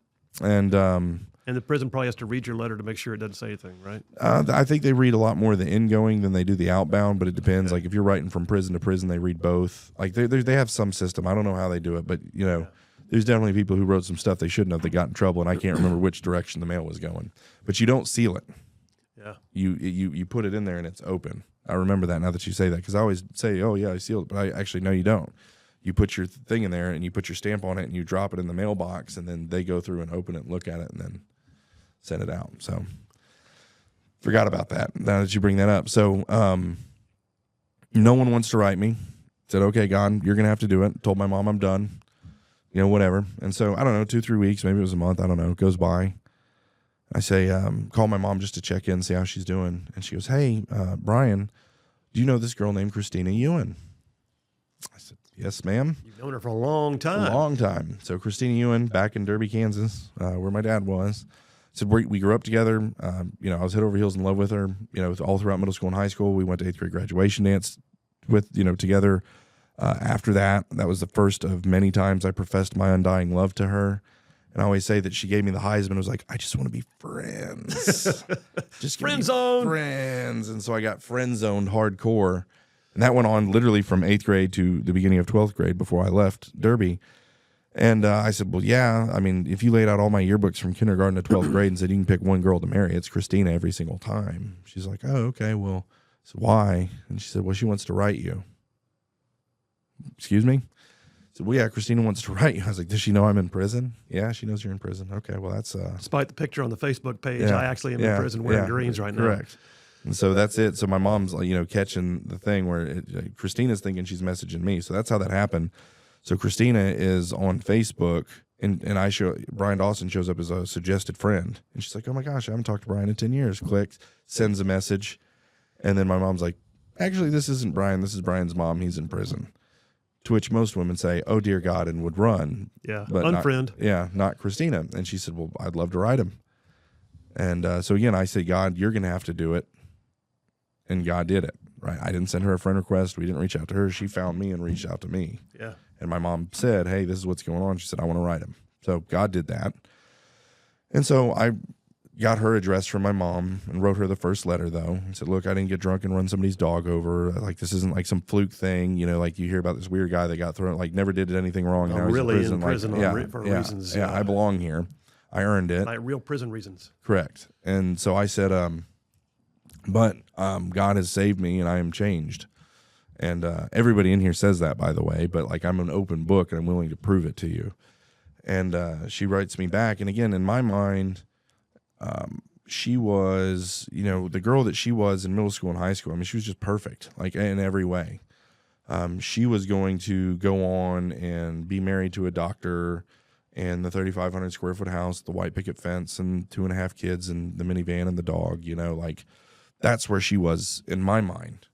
And the prison probably has to read your letter to make sure it doesn't say anything, right? I think they read a lot more of the ingoing than they do the outbound, but it depends. Okay. Like if you're writing from prison to prison, they read both. Like they have some system. I don't know how they do it, but you know, there's definitely people who wrote some stuff they shouldn't have that got in trouble, and I can't remember which direction the mail was going. But you don't seal it. Yeah. You put it in there and it's open. I remember that now that you say that, because I always say, oh yeah, I sealed it, but I actually no, you don't. You put your thing in there and you put your stamp on it and you drop it in the mailbox, and then they go through and open it and look at it and then send it out. So forgot about that now that you bring that up. So no one wants to write me. Said, okay, God, you're going to have to do it. Told my mom I'm done. You know, whatever. And so I don't know, 2-3 weeks, maybe it was a month. I don't know. It goes by. I say, call my mom just to check in, see how she's doing. And she goes, hey, Brian, do you know this girl named Christina Ewan? I said, yes, ma'am. You've known her for a long time. A long time. So Christina Ewan, back in Derby, Kansas, where my dad was. Said we grew up together. You know, I was head over heels in love with her. You know, all throughout middle school and high school. We went to 8th grade graduation dance together. After that, that was the first of many times I professed my undying love to her. And I always say that she gave me the Heisman. It was like, I just want to be friends. Just friend zone. Friends. And so I got friend zoned hardcore. And that went on literally from 8th grade to the beginning of 12th grade before I left Derby. And I said, well, yeah, I mean, if you laid out all my yearbooks from kindergarten to 12th grade and said you can pick one girl to marry, it's Christina every single time. She's like, oh, okay, well, so why? And she said, well, she wants to write you. Excuse me? I said, well, yeah, Christina wants to write you. I was like, does she know I'm in prison? Yeah, she knows you're in prison. Okay, well, that's... Despite the picture on the Facebook page, I actually am in prison wearing greens right now. Correct. And so that's it. So my mom's, catching the thing where Christina's thinking she's messaging me. So that's how that happened. So Christina is on Facebook, and Brian Dawson shows up as a suggested friend. And she's like, oh my gosh, I haven't talked to Brian in 10 years. Clicks, sends a message. And then my mom's like, actually, this isn't Brian. This is Brian's mom. He's in prison. To which most women say, oh, dear God, and would run. Yeah, but unfriend. Not Christina. And she said, well, I'd love to write him. And so again, I say, God, you're going to have to do it. And God did it, right? I didn't send her a friend request. We didn't reach out to her. She found me and reached out to me. Yeah. And my mom said, hey, this is what's going on. She said, I want to write him. So God did that. And so I got her address from my mom and wrote her the first letter, though. And said, look, I didn't get drunk and run somebody's dog over. Like, this isn't like some fluke thing. You know, like you hear about this weird guy that got thrown, like never did anything wrong. And really in prison for reasons. Yeah, I belong here. I earned it. Like real prison reasons. Correct. And so I said, but God has saved me and I am changed. And everybody in here says that, by the way, but like I'm an open book and I'm willing to prove it to you. And she writes me back. And again, in my mind, she was, the girl that she was in middle school and high school. I mean, she was just perfect, like in every way. She was going to go on and be married to a doctor, and the 3,500 square foot house, the white picket fence, and 2.5 kids, and the minivan and the dog. Like that's where she was in my mind.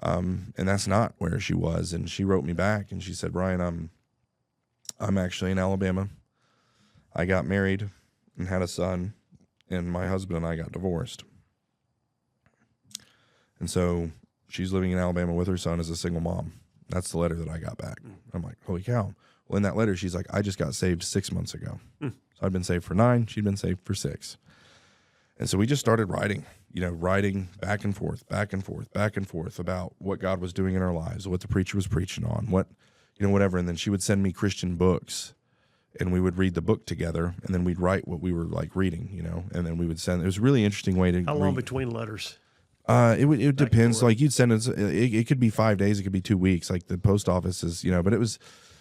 And that's not where she was. And she wrote me back and she said, Brian, I'm actually in Alabama. I got married and had a son, and my husband and I got divorced. And so she's living in Alabama with her son as a single mom. That's the letter that I got back. I'm like, holy cow. Well, in that letter, she's like, I just got saved 6 months ago. So I'd been saved for 9. She'd been saved for 6. And so we just started writing back and forth about what God was doing in our lives, what the preacher was preaching on, whatever. And then she would send me Christian books, and we would read the book together, and then we'd write what we were like reading, and then we would send. It was a really interesting way to. How long between letters? It depends. Like you'd send it could be 5 days, it could be 2 weeks. Like the post office is, but it was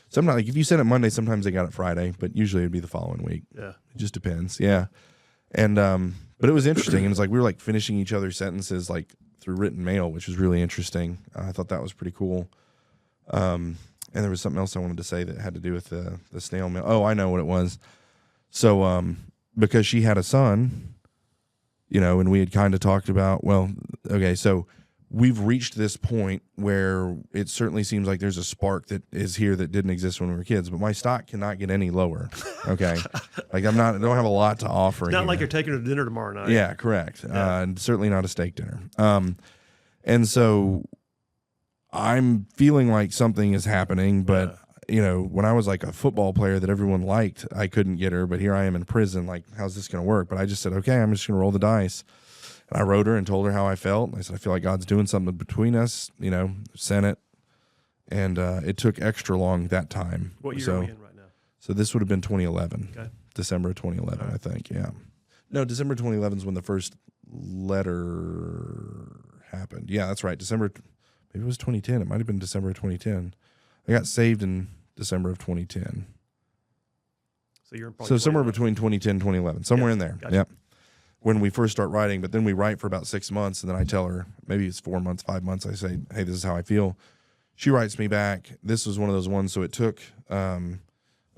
sometimes like if you sent it Monday, sometimes they got it Friday, but usually it'd be the following week. Yeah, it just depends. Yeah, and but it was interesting, and it's like we were like finishing each other's sentences like through written mail, which was really interesting. I thought that was pretty cool. And there was something else I wanted to say that had to do with the snail mail. Oh, I know what it was. So because she had a son, and we had kind of talked about, so we've reached this point where it certainly seems like there's a spark that is here that didn't exist when we were kids, but my stock cannot get any lower. Okay. Like I don't have a lot to offer. It's not like you're taking her to dinner tomorrow night. Yeah, correct. Yeah. And certainly not a steak dinner. And so I'm feeling like something is happening, but when I was like a football player that everyone liked, I couldn't get her, but here I am in prison. Like, how's this going to work? But I just said, okay, I'm just going to roll the dice. And I wrote her and told her how I felt. I said, I feel like God's doing something between us, sent it. And it took extra long that time. What year are we in right now? So this would have been 2011. Okay. December of 2011, right. I think, yeah. No, December 2011 is when the first letter happened. Yeah, that's right. Maybe it was 2010. It might have been December of 2010. I got saved in December of 2010. So you're so somewhere between 2010 and 2011, somewhere in there. Gotcha. Yep. When we first start writing, but then we write for about 6 months, and then I tell her, maybe it's 4 months, 5 months. I say, hey, this is how I feel. She writes me back. This was one of those ones. So it took a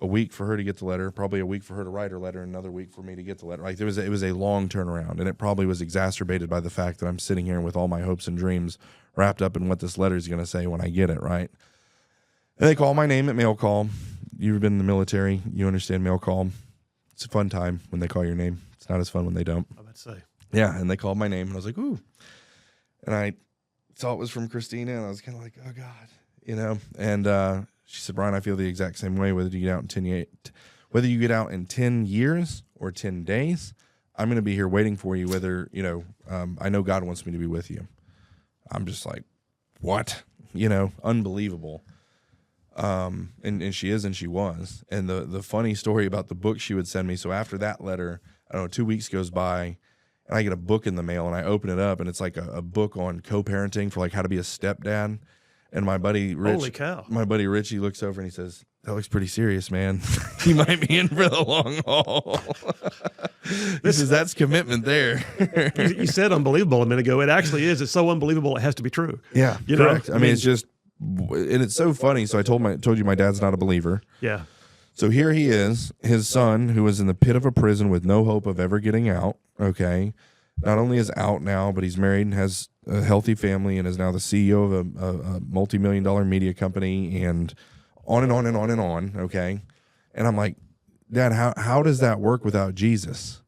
week for her to get the letter, probably a week for her to write her letter, another week for me to get the letter. Like it was a long turnaround, and it probably was exacerbated by the fact that I'm sitting here with all my hopes and dreams wrapped up in what this letter is going to say when I get it, right? And they call my name at mail call. You've been in the military. You understand mail call. It's a fun time when they call your name. It's not as fun when they don't. I would say. Yeah, and they called my name, and I was like, ooh. And I saw it was from Christina, and I was kind of like, oh, God, And she said, Brian, I feel the exact same way, whether you get out in 10 years or 10 days, I'm going to be here waiting for you, whether, I know God wants me to be with you. I'm just like, what? Unbelievable. And she is and she was. And the funny story about the book she would send me, so after that letter, I don't know, 2 weeks goes by, and I get a book in the mail, and I open it up, and it's like a book on co-parenting for like how to be a stepdad. And my buddy Rich, holy cow, my buddy Richie looks over and he says, that looks pretty serious, man. He might be in for the long haul. He says, that's commitment there. You said unbelievable a minute ago. It actually is. It's so unbelievable it has to be true. Yeah, correct. I mean, it's just, and it's so funny. So I told you my dad's not a believer. Yeah. So here he is, his son, who was in the pit of a prison with no hope of ever getting out, okay, not only is out now, but he's married and has a healthy family and is now the CEO of a multi-million-dollar media company, and on and on and on and on, okay? And I'm like, Dad, how does that work without Jesus?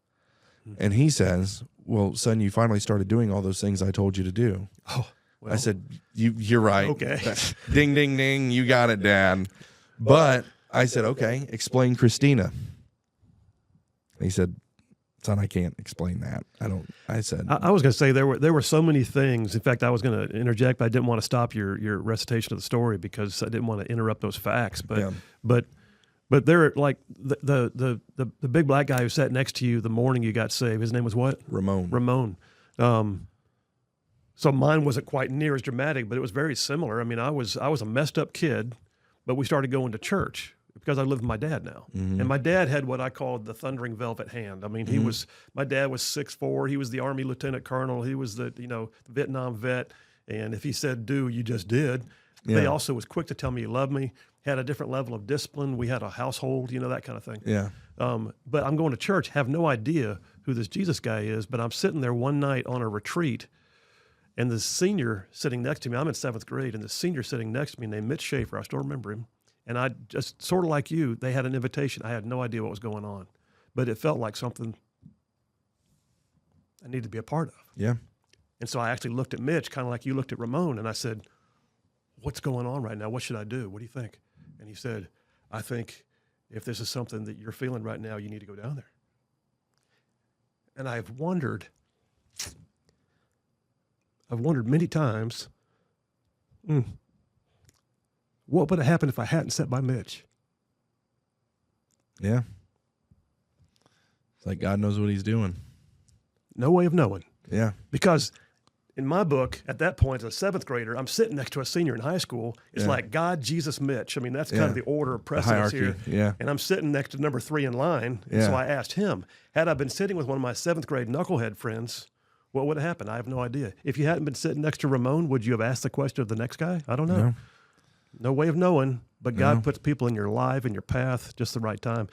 And he says, well, son, you finally started doing all those things I told you to do. Oh, well, I said, you're right. Okay. Ding, ding, ding. You got it, Dad. But I said, okay, explain Christina. He said, son, I can't explain that. I said, I was going to say there were so many things. In fact, I was going to interject, but I didn't want to stop your recitation of the story because I didn't want to interrupt those facts. But yeah. but there, like the big black guy who sat next to you the morning you got saved, his name was what? Ramon. So mine wasn't quite near as dramatic, but it was very similar. I mean, I was a messed up kid, but we started going to church because I live with my dad now. Mm-hmm. And my dad had what I called the thundering velvet hand. I mean, my dad was 6'4". He was the Army lieutenant colonel. He was the Vietnam vet. And if he said do, you just did. Yeah. They also was quick to tell me he loved me, had a different level of discipline. We had a household, that kind of thing. Yeah. But I'm going to church, have no idea who this Jesus guy is, but I'm sitting there one night on a retreat, and the senior sitting next to me, I'm in 7th grade, and the senior sitting next to me named Mitch Schaefer, I still remember him, and I just, sort of like you, they had an invitation. I had no idea what was going on, but it felt like something I needed to be a part of. Yeah. And so I actually looked at Mitch, kind of like you looked at Ramon, and I said, what's going on right now? What should I do? What do you think? And he said, I think if this is something that you're feeling right now, you need to go down there. And I've wondered many times, what would have happened if I hadn't sat by Mitch? Yeah. It's like God knows what he's doing. No way of knowing. Yeah. Because in my book, at that point, as a 7th grader, I'm sitting next to a senior in high school. It's like God, Jesus, Mitch. I mean, that's kind of the order of precedence here. Yeah. And I'm sitting next to number 3 in line. And so I asked him, had I been sitting with one of my 7th grade knucklehead friends, what would have happened? I have no idea. If you hadn't been sitting next to Ramon, would you have asked the question of the next guy? I don't know. No way of knowing, but God puts people in your life, in your path, just the right time.